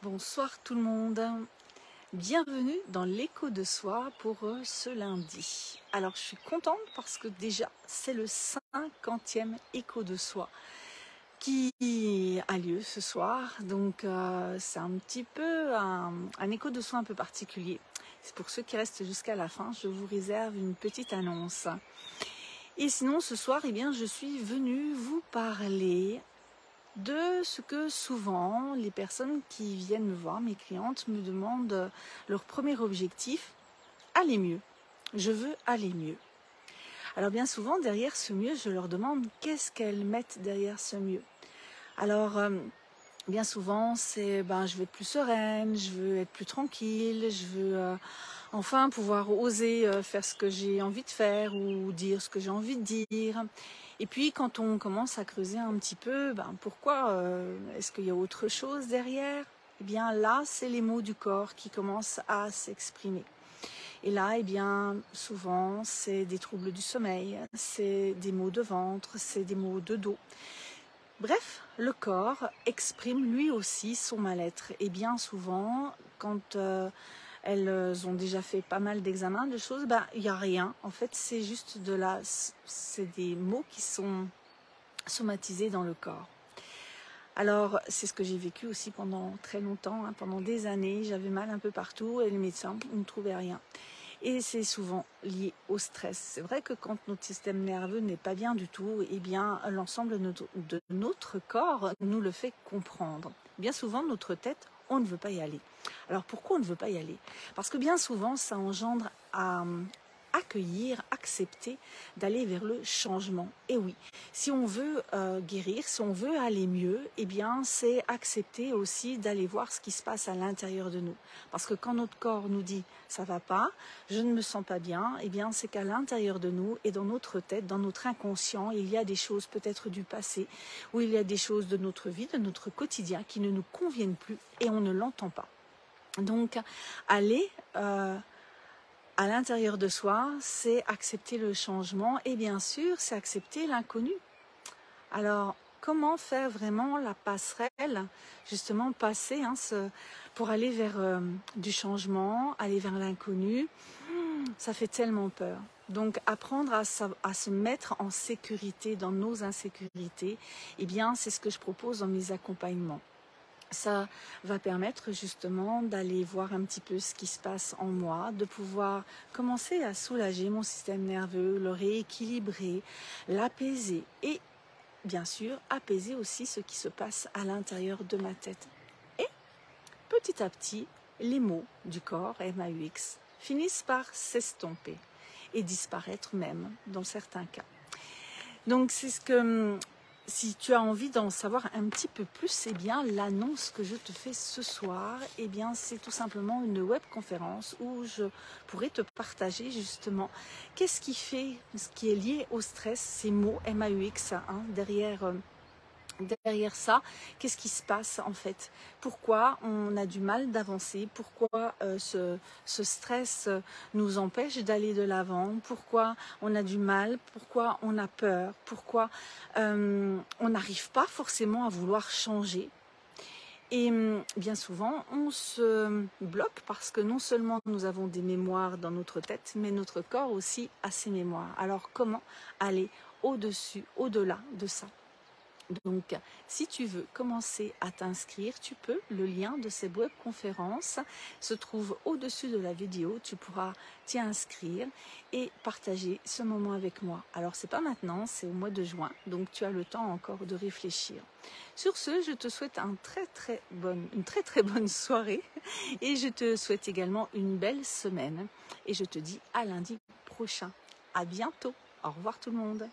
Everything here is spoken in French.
Bonsoir tout le monde, bienvenue dans l'écho de soi pour ce lundi. Alors je suis contente parce que déjà c'est le 50e écho de soi qui a lieu ce soir, donc c'est un petit peu un écho de soi un peu particulier. C'est pour ceux qui restent jusqu'à la fin, je vous réserve une petite annonce. Et sinon ce soir, je suis venue vous parler de ce que souvent les personnes qui viennent me voir, mes clientes, me demandent leur premier objectif, aller mieux. Je veux aller mieux. Alors bien souvent, derrière ce mieux, je leur demande qu'est-ce qu'elles mettent derrière ce mieux. Alors, bien souvent, c'est je veux être plus sereine, je veux être plus tranquille, je veux enfin pouvoir oser faire ce que j'ai envie de faire ou dire ce que j'ai envie de dire. Et puis quand on commence à creuser un petit peu, pourquoi est-ce qu'il y a autre chose derrière? Eh bien là, c'est les mots du corps qui commencent à s'exprimer. Et là, souvent, c'est des troubles du sommeil, c'est des maux de ventre, c'est des maux de dos. Bref, le corps exprime lui aussi son mal-être. Et bien souvent, quand elles ont déjà fait pas mal d'examens, de choses, il n'y a rien. En fait, c'est juste c'est des mots qui sont somatisés dans le corps. Alors, c'est ce que j'ai vécu aussi pendant très longtemps, pendant des années. J'avais mal un peu partout et les médecins ne trouvaient rien. Et c'est souvent lié au stress. C'est vrai que quand notre système nerveux n'est pas bien du tout, l'ensemble de notre corps nous le fait comprendre. Bien souvent, notre tête, on ne veut pas y aller. Alors pourquoi on ne veut pas y aller? Parce que bien souvent, ça engendre à accueillir, accepter d'aller vers le changement. Et oui, si on veut guérir, si on veut aller mieux, c'est accepter aussi d'aller voir ce qui se passe à l'intérieur de nous. Parce que quand notre corps nous dit « ça va pas, je ne me sens pas bien », c'est qu'à l'intérieur de nous et dans notre tête, dans notre inconscient, il y a des choses peut-être du passé, ou il y a des choses de notre vie, de notre quotidien qui ne nous conviennent plus et on ne l'entend pas. Donc, aller à l'intérieur de soi, c'est accepter le changement et bien sûr, c'est accepter l'inconnu. Alors, comment faire vraiment la passerelle, justement passer pour aller vers du changement, aller vers l'inconnu? Ça fait tellement peur. Donc, apprendre à se mettre en sécurité dans nos insécurités, c'est ce que je propose dans mes accompagnements. Ça va permettre justement d'aller voir un petit peu ce qui se passe en moi, de pouvoir commencer à soulager mon système nerveux, le rééquilibrer, l'apaiser et bien sûr apaiser aussi ce qui se passe à l'intérieur de ma tête. Et petit à petit, les mots du corps, MAUX, finissent par s'estomper et disparaître même dans certains cas. Donc c'est ce que... Si tu as envie d'en savoir un petit peu plus, l'annonce que je te fais ce soir, c'est tout simplement une webconférence où je pourrais te partager justement qu'est-ce qui fait, ce qui est lié au stress, ces mots MAUX derrière ça, qu'est-ce qui se passe en fait? Pourquoi on a du mal d'avancer? Pourquoi ce stress nous empêche d'aller de l'avant? Pourquoi on a du mal? Pourquoi on a peur? Pourquoi on n'arrive pas forcément à vouloir changer? Et bien souvent, on se bloque parce que non seulement nous avons des mémoires dans notre tête, mais notre corps aussi a ses mémoires. Alors comment aller au-dessus, au-delà de ça? Donc, si tu veux commencer à t'inscrire, tu peux. Le lien de ces webconférences se trouve au-dessus de la vidéo. Tu pourras t'y inscrire et partager ce moment avec moi. Alors, c'est pas maintenant, c'est au mois de juin. Donc, tu as le temps encore de réfléchir. Sur ce, je te souhaite une très très bonne soirée. Et je te souhaite également une belle semaine. Et je te dis à lundi prochain. À bientôt. Au revoir tout le monde.